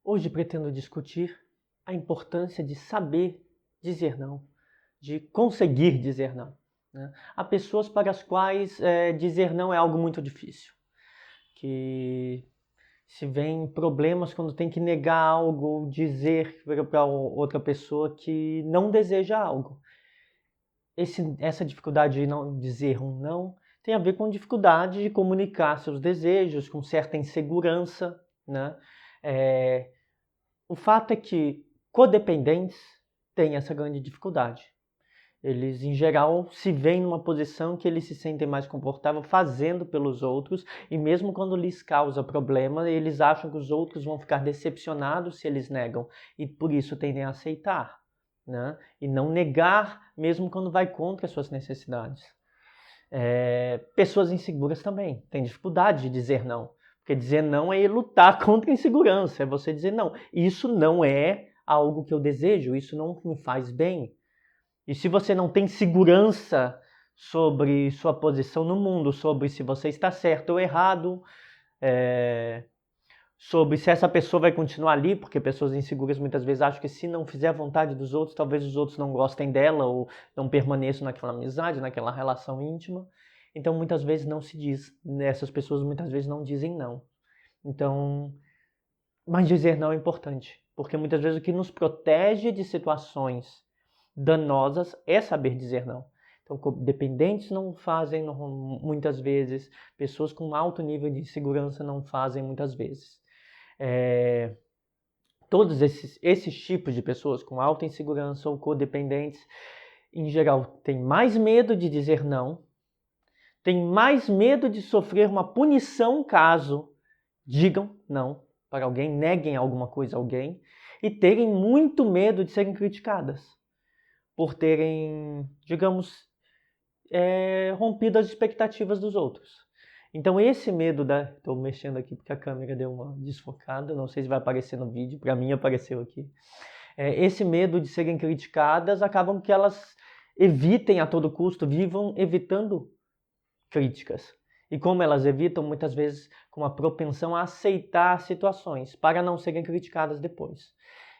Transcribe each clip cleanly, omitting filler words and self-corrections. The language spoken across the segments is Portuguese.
Hoje pretendo discutir a importância de saber dizer não, de conseguir dizer não, né? Há pessoas para as quais dizer não é algo muito difícil, que se vêem problemas quando tem que negar algo, dizer para outra pessoa que não deseja algo. Essa dificuldade de não dizer um não tem a ver com dificuldade de comunicar seus desejos, com certa insegurança, né? O fato é que codependentes têm essa grande dificuldade. Eles, em geral, se veem numa posição que eles se sentem mais confortável fazendo pelos outros, e mesmo quando lhes causa problema, eles acham que os outros vão ficar decepcionados se eles negam, e por isso tendem a aceitar, né? E não negar, mesmo quando vai contra as suas necessidades. Pessoas inseguras também têm dificuldade de dizer não. Porque dizer não é lutar contra a insegurança, é você dizer não. Isso não é algo que eu desejo, isso não me faz bem. E se você não tem segurança sobre sua posição no mundo, sobre se você está certo ou errado, sobre se essa pessoa vai continuar ali, porque pessoas inseguras muitas vezes acham que se não fizer a vontade dos outros, talvez os outros não gostem dela ou não permaneçam naquela amizade, naquela relação íntima. Então muitas vezes não se diz, essas pessoas muitas vezes não dizem não. Então, mas dizer não é importante, porque muitas vezes o que nos protege de situações danosas é saber dizer não. Então, dependentes não fazem muitas vezes, pessoas com alto nível de segurança não fazem muitas vezes. Todos esses tipos de pessoas com alta insegurança ou codependentes, em geral, têm mais medo de dizer não, têm mais medo de sofrer uma punição caso digam não para alguém, neguem alguma coisa a alguém, e terem muito medo de serem criticadas por terem, digamos, rompido as expectativas dos outros. Então esse medo estou mexendo aqui porque a câmera deu uma desfocada, não sei se vai aparecer no vídeo, para mim apareceu aqui. Esse medo de serem criticadas acabam que elas evitem a todo custo, vivam evitando críticas. E como elas evitam, muitas vezes com uma propensão a aceitar situações para não serem criticadas depois.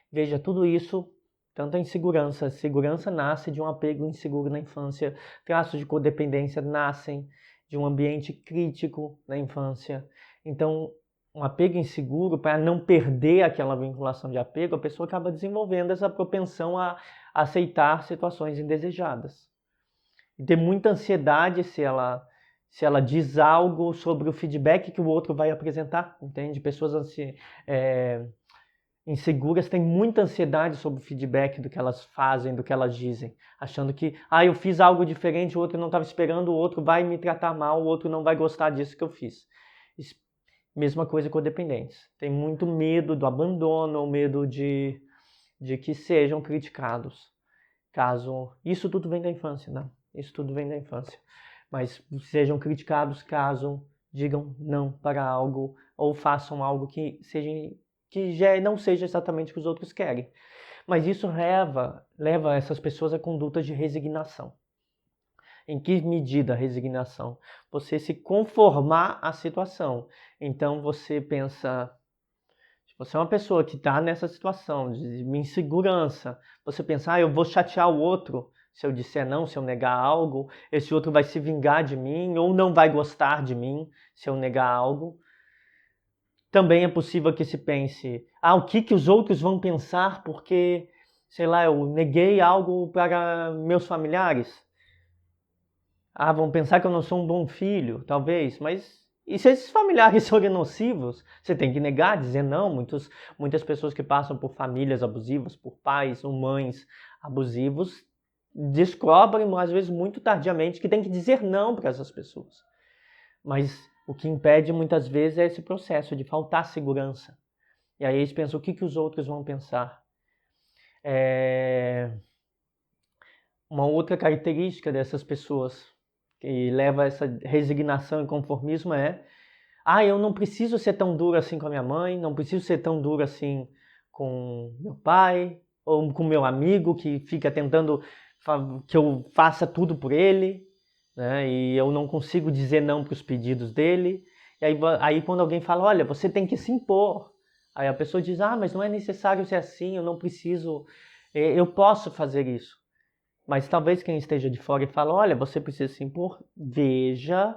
Veja, tudo isso, tanto a insegurança, segurança nasce de um apego inseguro na infância, traços de codependência nascem de um ambiente crítico na infância. Então, um apego inseguro, para não perder aquela vinculação de apego, a pessoa acaba desenvolvendo essa propensão a aceitar situações indesejadas. E ter muita ansiedade se ela diz algo sobre o feedback que o outro vai apresentar, entende? Pessoas inseguras têm muita ansiedade sobre o feedback do que elas fazem, do que elas dizem, achando que, eu fiz algo diferente, o outro não estava esperando, o outro vai me tratar mal, o outro não vai gostar disso que eu fiz. Mesma coisa com dependentes. Tem muito medo do abandono, ou medo de que sejam criticados. Isso tudo vem da infância, né? Isso tudo vem da infância. Mas sejam criticados caso digam não para algo ou façam algo que já não seja exatamente o que os outros querem. Mas isso leva essas pessoas a condutas de resignação. Em que medida a resignação? Você se conformar à situação. Então você pensa, se você é uma pessoa que está nessa situação de insegurança, você pensa, eu vou chatear o outro se eu disser não, se eu negar algo, esse outro vai se vingar de mim ou não vai gostar de mim se eu negar algo. Também é possível que se pense, o que os outros vão pensar porque, sei lá, eu neguei algo para meus familiares. Vão pensar que eu não sou um bom filho, talvez, mas e se esses familiares forem nocivos? Você tem que negar, dizer não. Muitas pessoas que passam por famílias abusivas, por pais ou mães abusivos, descobrem, às vezes muito tardiamente, que tem que dizer não para essas pessoas. Mas o que impede muitas vezes é esse processo de faltar segurança. E aí eles pensam, o que os outros vão pensar? Uma outra característica dessas pessoas que leva a essa resignação e conformismo eu não preciso ser tão duro assim com a minha mãe, não preciso ser tão duro assim com meu pai, ou com meu amigo que fica tentando que eu faça tudo por ele, né? E eu não consigo dizer não para os pedidos dele. E aí quando alguém fala, olha, você tem que se impor, Aí a pessoa diz, mas não é necessário ser assim, eu não preciso, eu posso fazer isso. Mas talvez quem esteja de fora e fala, olha, você precisa se impor, veja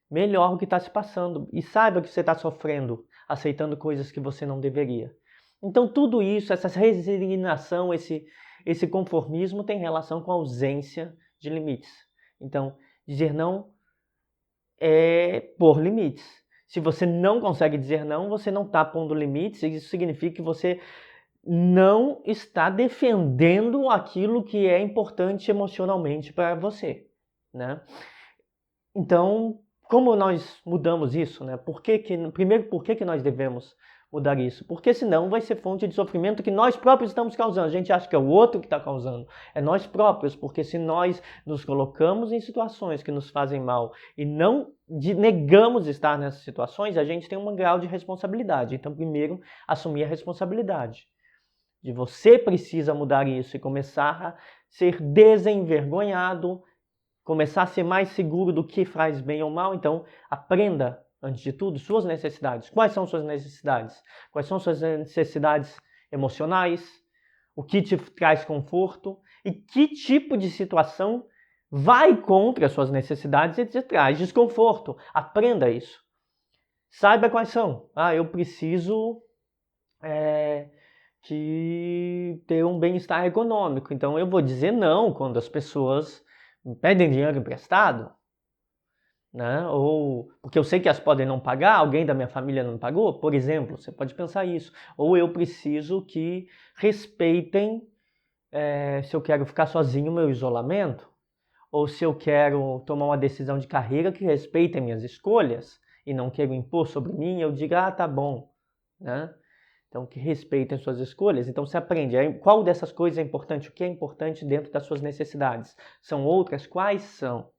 melhor o que está se passando e saiba que você está sofrendo, aceitando coisas que você não deveria. Então tudo isso, essa resignação, esse conformismo tem relação com a ausência de limites. Então, dizer não é pôr limites. Se você não consegue dizer não, você não está pondo limites, isso significa que você não está defendendo aquilo que é importante emocionalmente para você, né? Então, como nós mudamos isso, né? Primeiro, por que nós devemos mudar isso? Porque senão vai ser fonte de sofrimento que nós próprios estamos causando. A gente acha que é o outro que está causando. É nós próprios, porque se nós nos colocamos em situações que nos fazem mal e não negamos estar nessas situações, a gente tem um grau de responsabilidade. Então, primeiro, assumir a responsabilidade. De você precisa mudar isso e começar a ser desenvergonhado, começar a ser mais seguro do que faz bem ou mal. Então, aprenda, antes de tudo, suas necessidades. Quais são suas necessidades? Quais são suas necessidades emocionais? O que te traz conforto? E que tipo de situação vai contra as suas necessidades e te traz desconforto? Aprenda isso. Saiba quais são. Eu preciso de ter um bem-estar econômico. Então, eu vou dizer não quando as pessoas me pedem dinheiro emprestado, né? Ou porque eu sei que elas podem não pagar, alguém da minha família não pagou, por exemplo, você pode pensar isso. Ou eu preciso que respeitem, se eu quero ficar sozinho, meu isolamento, ou se eu quero tomar uma decisão de carreira, que respeitem minhas escolhas e não quero impor sobre mim, eu digo, tá bom, né? Então, que respeitem suas escolhas. Então, você aprende qual dessas coisas é importante, o que é importante dentro das suas necessidades. São outras? Quais são?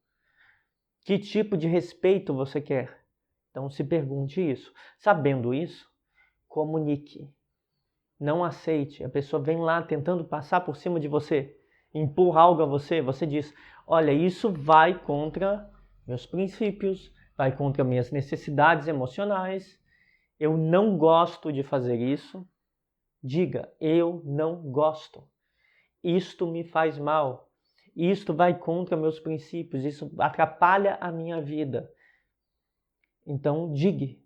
Que tipo de respeito você quer? Então, se pergunte isso. Sabendo isso, comunique. Não aceite. A pessoa vem lá tentando passar por cima de você, empurra algo a você. Você diz, olha, isso vai contra meus princípios, vai contra minhas necessidades emocionais. Eu não gosto de fazer isso. Diga, eu não gosto. Isto me faz mal. Isto vai contra meus princípios. Isso atrapalha a minha vida. Então, diga,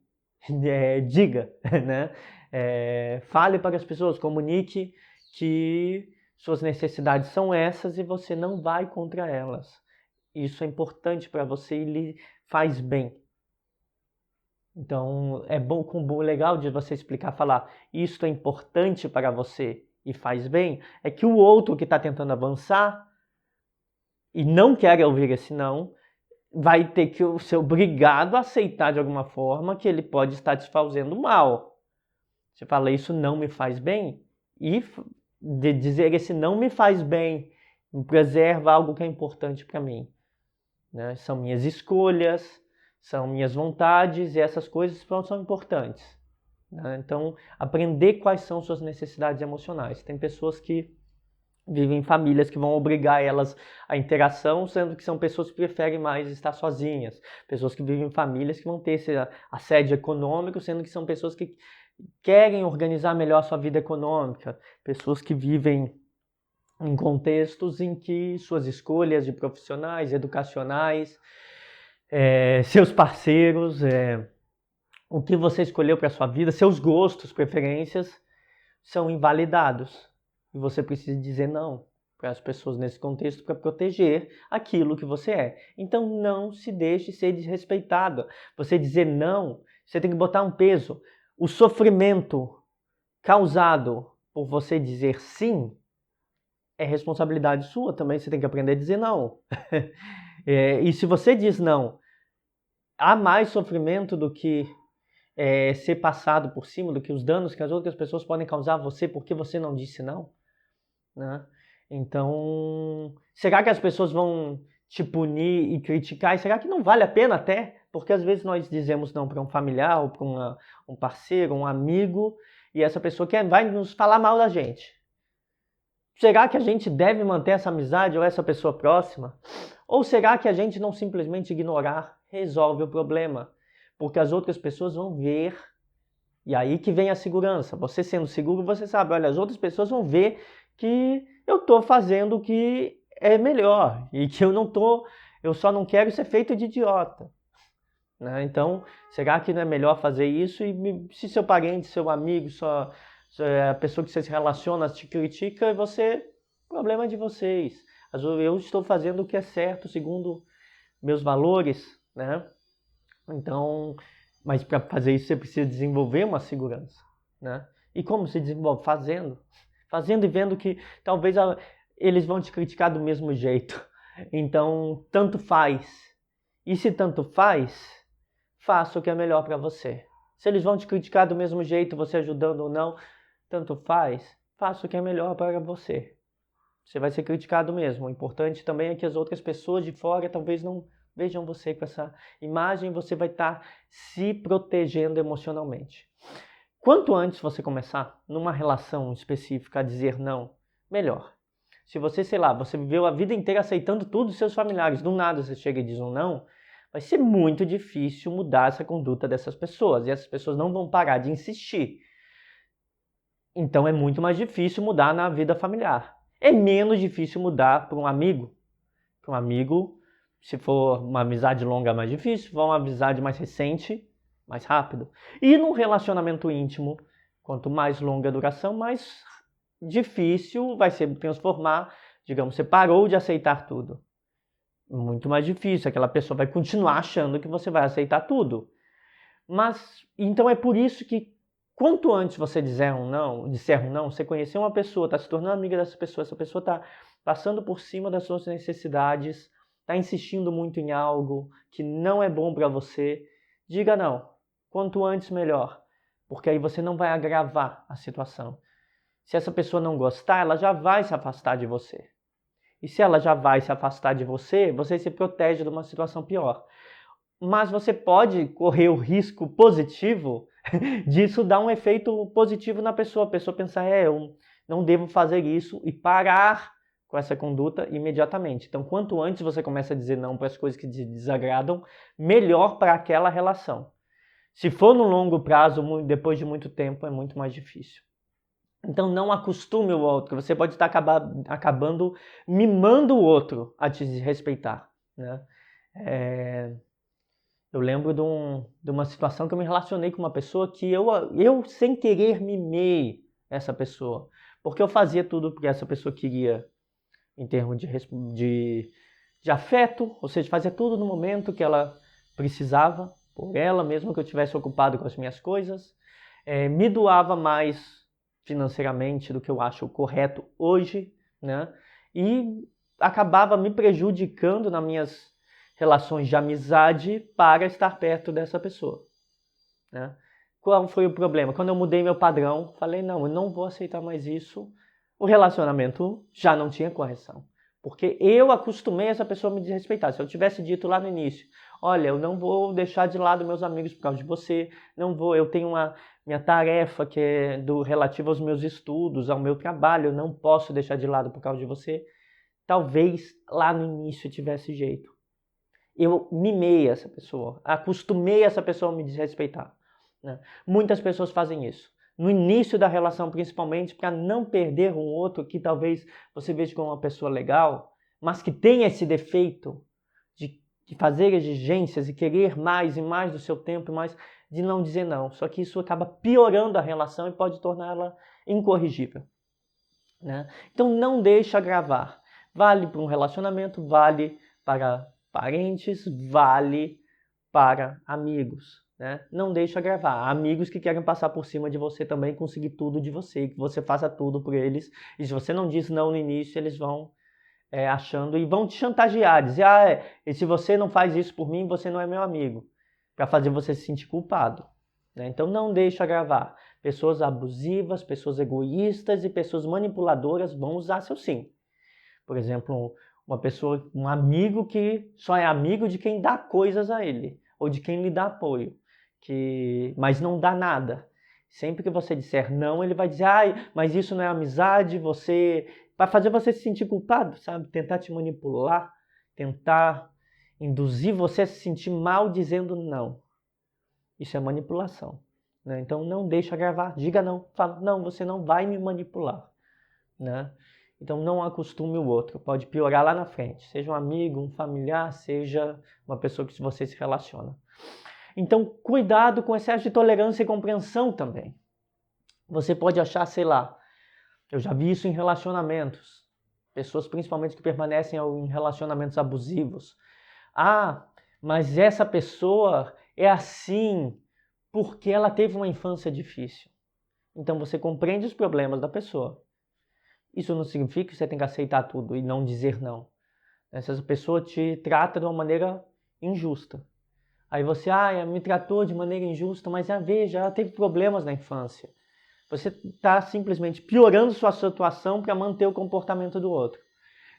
né? Fale para as pessoas, comunique que suas necessidades são essas e você não vai contra elas. Isso é importante para você e lhe faz bem. Então, é legal de você explicar, falar, isso é importante para você e faz bem, é que o outro que está tentando avançar e não quer ouvir esse não, vai ter que ser obrigado a aceitar de alguma forma que ele pode estar te fazendo mal. Você fala, isso não me faz bem, e de dizer esse não me faz bem, me preserva algo que é importante para mim, né? São minhas escolhas, são minhas vontades e essas coisas são importantes, né? Então, aprender quais são suas necessidades emocionais. Tem pessoas que vivem em famílias que vão obrigar elas à interação, sendo que são pessoas que preferem mais estar sozinhas. Pessoas que vivem em famílias que vão ter esse assédio econômico, sendo que são pessoas que querem organizar melhor a sua vida econômica. Pessoas que vivem em contextos em que suas escolhas de profissionais, educacionais, seus parceiros, o que você escolheu para a sua vida, seus gostos, preferências, são invalidados. E você precisa dizer não para as pessoas nesse contexto para proteger aquilo que você é. Então não se deixe ser desrespeitado. Você dizer não, você tem que botar um peso. O sofrimento causado por você dizer sim é responsabilidade sua também. Você tem que aprender a dizer não. E se você diz não, há mais sofrimento do que ser passado por cima, do que os danos que as outras pessoas podem causar a você porque você não disse não, né? Então, será que as pessoas vão te punir e criticar? E será que não vale a pena até? Porque às vezes nós dizemos não para um familiar ou para um parceiro, um amigo, e essa pessoa vai nos falar mal da gente. Será que a gente deve manter essa amizade ou essa pessoa próxima? Ou será que a gente não simplesmente ignorar resolve o problema? Porque as outras pessoas vão ver E aí que vem a segurança. Você sendo seguro, você sabe, olha, as outras pessoas vão ver que eu estou fazendo o que é melhor e que eu só não quero ser feito de idiota. Né? Então, será que não é melhor fazer isso? E se seu parente, seu amigo, a pessoa que você se relaciona te critica, problema de vocês. Eu estou fazendo o que é certo segundo meus valores, né? Então, mas para fazer isso você precisa desenvolver uma segurança, né? E como se desenvolve? Fazendo e vendo que talvez eles vão te criticar do mesmo jeito. Então, tanto faz. E se tanto faz, faça o que é melhor para você. Se eles vão te criticar do mesmo jeito, você ajudando ou não, tanto faz. Faça o que é melhor para você. Você vai ser criticado mesmo. O importante também é que as outras pessoas de fora talvez não vejam você com essa imagem, você vai estar se protegendo emocionalmente. Quanto antes você começar numa relação específica a dizer não, melhor. Se você, sei lá, você viveu a vida inteira aceitando tudo dos seus familiares, do nada você chega e diz um não, vai ser muito difícil mudar essa conduta dessas pessoas. E essas pessoas não vão parar de insistir. Então é muito mais difícil mudar na vida familiar. É menos difícil mudar para um amigo. Para um amigo, se for uma amizade longa, é mais difícil. Se for uma amizade mais recente, mais rápido. E num relacionamento íntimo, quanto mais longa a duração, mais difícil vai ser transformar. Digamos, você parou de aceitar tudo. Muito mais difícil. Aquela pessoa vai continuar achando que você vai aceitar tudo. Mas, então é por isso que quanto antes você disser um não, você conhecer uma pessoa, está se tornando amiga dessa pessoa, essa pessoa está passando por cima das suas necessidades, está insistindo muito em algo que não é bom para você, diga não. Quanto antes, melhor. Porque aí você não vai agravar a situação. Se essa pessoa não gostar, ela já vai se afastar de você. E se ela já vai se afastar de você, você se protege de uma situação pior. Mas você pode correr o risco positivo disso dar um efeito positivo na pessoa. A pessoa pensar, eu não devo fazer isso e parar com essa conduta imediatamente. Então, quanto antes você começa a dizer não para as coisas que te desagradam, melhor para aquela relação. Se for no longo prazo, depois de muito tempo, é muito mais difícil. Então, não acostume o outro. Você pode estar acabando mimando o outro a te respeitar, né? Eu lembro de uma situação que eu me relacionei com uma pessoa que eu sem querer mimei essa pessoa. Porque eu fazia tudo porque essa pessoa queria em termos de afeto, ou seja, fazia tudo no momento que ela precisava, por ela, mesmo que eu estivesse ocupado com as minhas coisas. Me doava mais financeiramente do que eu acho correto hoje, né? E acabava me prejudicando nas minhas relações de amizade para estar perto dessa pessoa, né? Qual foi o problema? Quando eu mudei meu padrão, falei, não, eu não vou aceitar mais isso. O relacionamento já não tinha correção. Porque eu acostumei essa pessoa a me desrespeitar. Se eu tivesse dito lá no início, olha, eu não vou deixar de lado meus amigos por causa de você, eu tenho minha tarefa que é relativa aos meus estudos, ao meu trabalho, eu não posso deixar de lado por causa de você. Talvez lá no início tivesse jeito. Eu mimei essa pessoa, acostumei essa pessoa a me desrespeitar, né? Muitas pessoas fazem isso. No início da relação, principalmente, para não perder um outro que talvez você veja como uma pessoa legal, mas que tem esse defeito de fazer exigências e querer mais e mais do seu tempo, mais de não dizer não. Só que isso acaba piorando a relação e pode torná-la incorrigível, né? Então não deixe agravar. Vale para um relacionamento, vale para parentes, vale para amigos, né? Não deixa gravar. Amigos que querem passar por cima de você também, conseguir tudo de você, que você faça tudo por eles. E se você não diz não no início, eles vão achando e vão te chantagear, dizer, e se você não faz isso por mim, você não é meu amigo, para fazer você se sentir culpado, né? Então não deixa gravar. Pessoas abusivas, pessoas egoístas e pessoas manipuladoras vão usar seu sim. Por exemplo, um amigo que só é amigo de quem dá coisas a ele, ou de quem lhe dá apoio, mas não dá nada. Sempre que você disser não, ele vai dizer, mas isso não é amizade, para fazer você se sentir culpado, sabe? Tentar te manipular, tentar induzir você a se sentir mal dizendo não. Isso é manipulação. né? Então não deixa gravar, diga não, fala, não, você não vai me manipular, né? Então não acostume o outro, pode piorar lá na frente, seja um amigo, um familiar, seja uma pessoa que você se relaciona. Então cuidado com excesso de tolerância e compreensão também. Você pode achar, sei lá, eu já vi isso em relacionamentos, pessoas principalmente que permanecem em relacionamentos abusivos. Ah, mas essa pessoa é assim porque ela teve uma infância difícil. Então você compreende os problemas da pessoa. Isso não significa que você tem que aceitar tudo e não dizer não. Essa pessoa te trata de uma maneira injusta. Aí você, me tratou de maneira injusta, mas veja, ela teve problemas na infância. Você está simplesmente piorando sua situação para manter o comportamento do outro.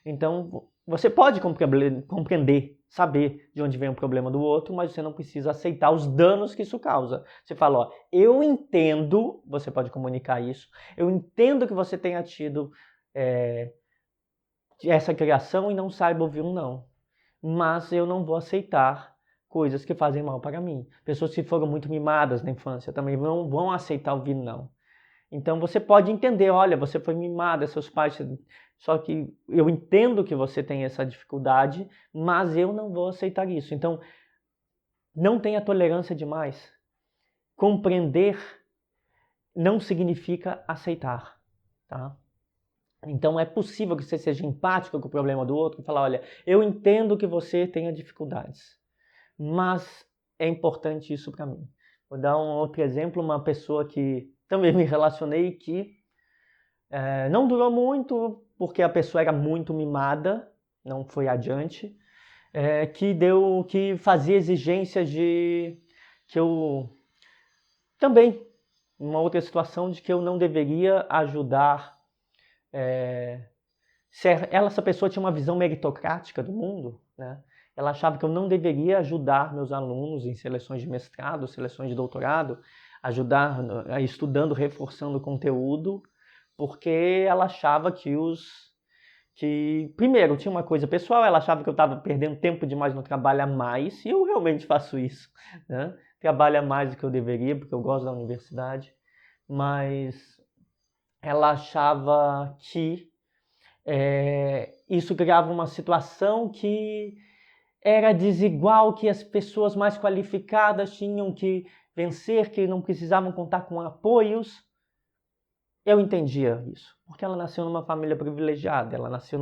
Então, você pode compreender, saber de onde vem o problema do outro, mas você não precisa aceitar os danos que isso causa. Você fala, eu entendo, você pode comunicar isso, eu entendo que você tenha tido essa criação e não saiba ouvir um não. Mas eu não vou aceitar coisas que fazem mal para mim. Pessoas que foram muito mimadas na infância também não vão aceitar ouvir não. Então você pode entender, olha, você foi mimada, seus pais... Só que eu entendo que você tem essa dificuldade, mas eu não vou aceitar isso. Então, não tenha tolerância demais. Compreender não significa aceitar, tá? Então, é possível que você seja empático com o problema do outro e falar, olha, eu entendo que você tenha dificuldades, mas é importante isso para mim. Vou dar um outro exemplo, uma pessoa que também me relacionei que não durou muito, porque a pessoa era muito mimada, não foi adiante, que fazia exigências de que eu também, uma outra situação de que eu não deveria ajudar. Essa pessoa tinha uma visão meritocrática do mundo, né? Ela achava que eu não deveria ajudar meus alunos em seleções de mestrado, seleções de doutorado, ajudar estudando, reforçando o conteúdo, porque ela achava primeiro, tinha uma coisa pessoal, ela achava que eu estava perdendo tempo demais no trabalho a mais, e eu realmente faço isso, né? Trabalho a mais do que eu deveria, porque eu gosto da universidade, mas ela achava que isso criava uma situação que era desigual, que as pessoas mais qualificadas tinham que vencer, que não precisavam contar com apoios. Eu entendia isso, porque ela nasceu numa família privilegiada, ela nasceu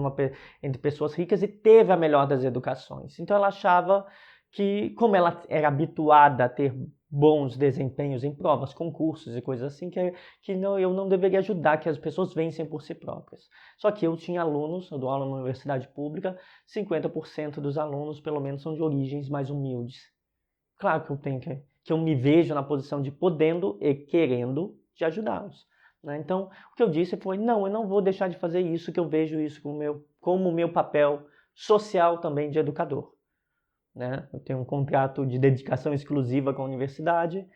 entre pessoas ricas e teve a melhor das educações. Então ela achava que, como ela era habituada a ter bons desempenhos em provas, concursos e coisas assim, eu não deveria ajudar, que as pessoas vencem por si próprias. Só que eu tinha alunos, eu dou aula numa universidade pública, 50% dos alunos pelo menos são de origens mais humildes. Claro que eu me vejo na posição de podendo e querendo de ajudá-los. Então, o que eu disse foi, não, eu não vou deixar de fazer isso, que eu vejo isso como meu papel social também de educador. Né? Eu tenho um contrato de dedicação exclusiva com a universidade,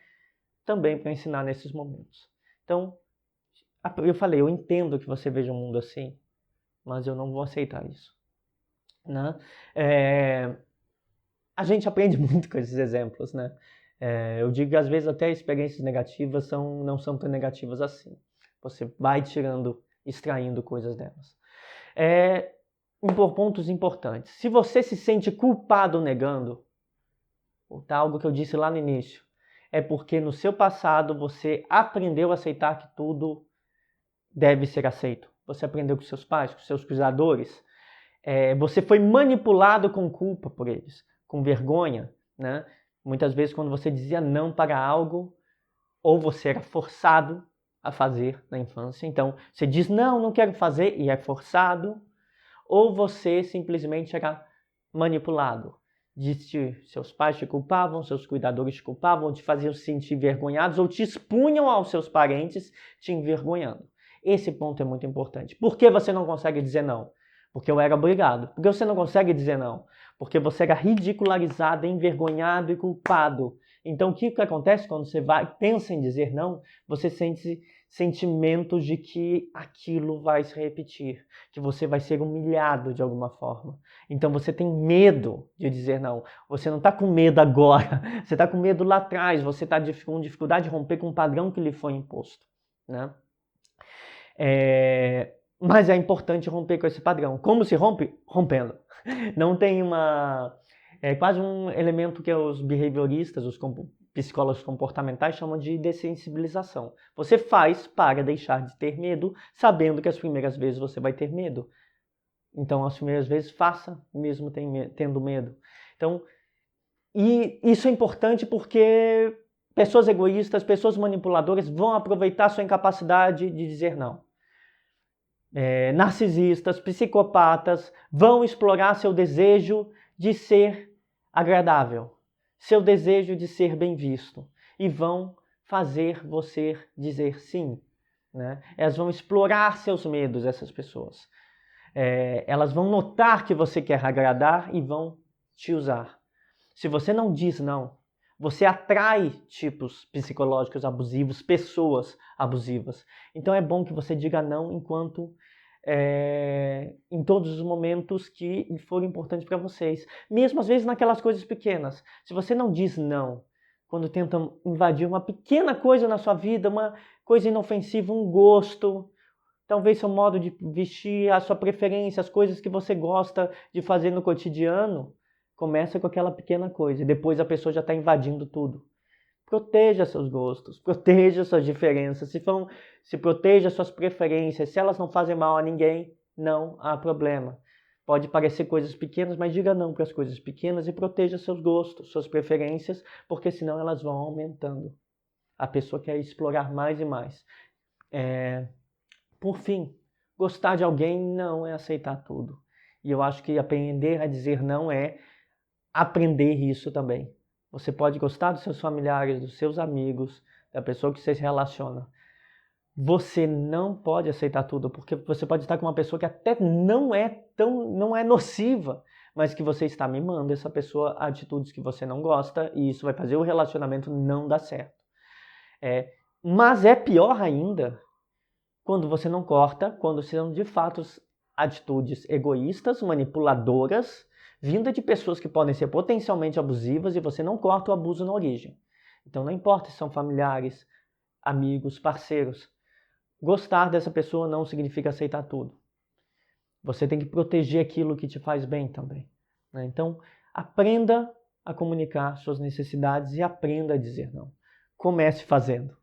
também para ensinar nesses momentos. Então, eu falei, eu entendo que você veja o mundo assim, mas eu não vou aceitar isso. Né? A gente aprende muito com esses exemplos, né? Eu digo que às vezes até experiências negativas não são tão negativas assim. Você vai extraindo coisas delas. Por pontos importantes. Se você se sente culpado negando, tá, algo que eu disse lá no início, é porque no seu passado você aprendeu a aceitar que tudo deve ser aceito. Você aprendeu com seus pais, com seus cuidadores. Você foi manipulado com culpa por eles, com vergonha, né? Muitas vezes quando você dizia não para algo, ou você era forçado a fazer na infância. Então, você diz, não quero fazer, e é forçado. Ou você simplesmente era manipulado. Seus pais te culpavam, seus cuidadores te culpavam, te faziam se sentir envergonhados, ou te expunham aos seus parentes te envergonhando. Esse ponto é muito importante. Por que você não consegue dizer não? Porque eu era obrigado. Por que você não consegue dizer não? Porque você era ridicularizado, envergonhado e culpado. Então, o que acontece quando você pensa em dizer não? Você se sentimentos de que aquilo vai se repetir, que você vai ser humilhado de alguma forma. Então você tem medo de dizer não. Você não está com medo agora, você está com medo lá atrás, você está com dificuldade de romper com um padrão que lhe foi imposto, né? Mas é importante romper com esse padrão. Como se rompe? Rompendo. Não tem uma... É quase um elemento que os behavioristas, os psicólogos comportamentais chamam de dessensibilização. Você faz para deixar de ter medo, sabendo que as primeiras vezes você vai ter medo. Então, as primeiras vezes, faça mesmo tendo medo. Então, e isso é importante porque pessoas egoístas, pessoas manipuladoras vão aproveitar sua incapacidade de dizer não. Narcisistas, psicopatas vão explorar seu desejo de ser agradável, seu desejo de ser bem visto, e vão fazer você dizer sim, né? Elas vão explorar seus medos, essas pessoas. Elas vão notar que você quer agradar e vão te usar. Se você não diz não, você atrai tipos psicológicos abusivos, pessoas abusivas. Então é bom que você diga não em todos os momentos que forem importantes para vocês. Mesmo às vezes naquelas coisas pequenas. Se você não diz não, quando tentam invadir uma pequena coisa na sua vida, uma coisa inofensiva, um gosto, talvez seu modo de vestir, a sua preferência, as coisas que você gosta de fazer no cotidiano, começa com aquela pequena coisa e depois a pessoa já está invadindo tudo. Proteja seus gostos, proteja suas diferenças, se proteja suas preferências. Se elas não fazem mal a ninguém, não há problema. Pode parecer coisas pequenas, mas diga não para as coisas pequenas e proteja seus gostos, suas preferências, porque senão elas vão aumentando. A pessoa quer explorar mais e mais. Por fim, gostar de alguém não é aceitar tudo. E eu acho que aprender a dizer não é aprender isso também. Você pode gostar dos seus familiares, dos seus amigos, da pessoa que você se relaciona. Você não pode aceitar tudo, porque você pode estar com uma pessoa que até não é nociva, mas que você está mimando essa pessoa a atitudes que você não gosta, e isso vai fazer o relacionamento não dar certo. Mas é pior ainda quando você não corta, quando são de fato atitudes egoístas, manipuladoras, vinda de pessoas que podem ser potencialmente abusivas e você não corta o abuso na origem. Então não importa se são familiares, amigos, parceiros. Gostar dessa pessoa não significa aceitar tudo. Você tem que proteger aquilo que te faz bem também, né? Então aprenda a comunicar suas necessidades e aprenda a dizer não. Comece fazendo.